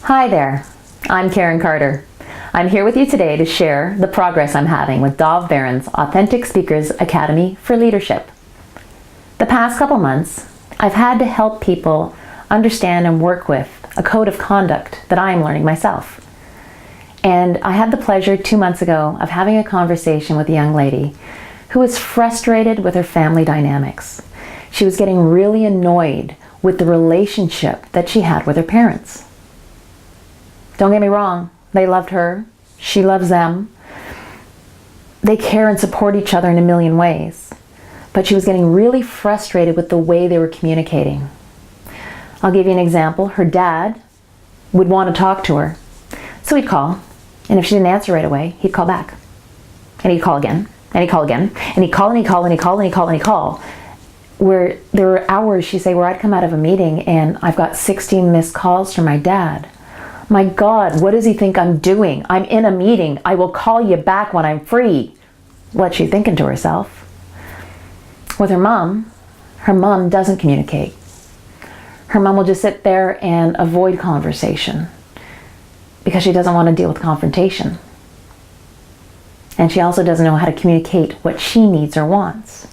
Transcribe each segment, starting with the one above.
Hi there, I'm Karen Carter. I'm here with you today to share the progress I'm having with Dov Baron's Authentic Speakers Academy for Leadership. The past couple months, I've had to help people understand and work with a code of conduct that I'm learning myself. And I had the pleasure 2 months ago of having a conversation with a young lady who was frustrated with her family dynamics. She was getting really annoyed with the relationship that she had with her parents. Don't get me wrong, they loved her, she loves them. They care and support each other in a million ways. But she was getting really frustrated with the way they were communicating. I'll give you an example. Her dad would want to talk to her. So he'd call, and if she didn't answer right away, he'd call back. And he'd call again, and he'd call again, and he'd call, and he'd call, and he'd call, and he'd call, and he'd call. Where there were hours, she'd say, where I'd come out of a meeting and I've got 16 missed calls from my dad. My God, what does he think I'm doing? I'm in a meeting. I will call you back when I'm free. What's she thinking to herself? With her mom doesn't communicate. Her mom will just sit there and avoid conversation because she doesn't want to deal with confrontation. And she also doesn't know how to communicate what she needs or wants.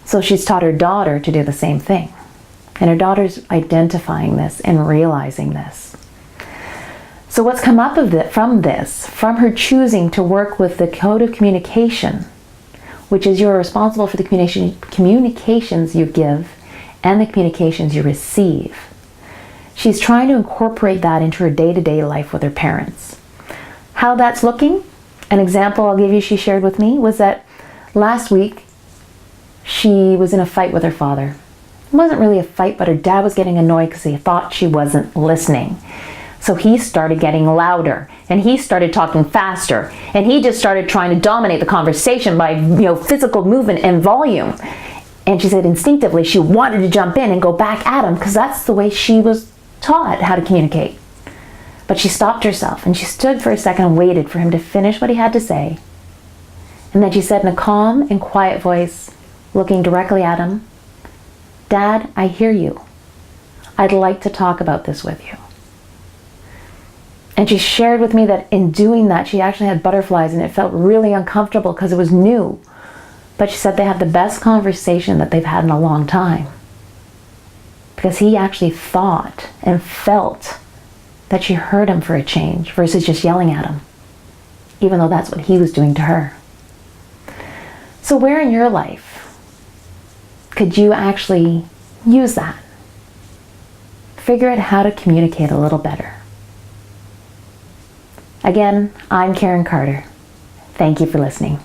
So she's taught her daughter to do the same thing. And her daughter's identifying this and realizing this. So what's come up from her choosing to work with the code of communication, which is you're responsible for the communications you give and the communications you receive. She's trying to incorporate that into her day-to-day life with her parents. How that's looking, an example I'll give you she shared with me was that last week she was in a fight with her father. It wasn't really a fight, but her dad was getting annoyed because he thought she wasn't listening. So he started getting louder and he started talking faster and he just started trying to dominate the conversation by physical movement and volume. And she said instinctively she wanted to jump in and go back at him because that's the way she was taught how to communicate. But she stopped herself and she stood for a second and waited for him to finish what he had to say. And then she said in a calm and quiet voice, looking directly at him, "Dad, I hear you. I'd like to talk about this with you." And she shared with me that in doing that, she actually had butterflies and it felt really uncomfortable because it was new. But she said they had the best conversation that they've had in a long time. Because he actually thought and felt that she heard him for a change versus just yelling at him, even though that's what he was doing to her. So where in your life could you actually use that? Figure out how to communicate a little better. Again, I'm Karen Carter. Thank you for listening.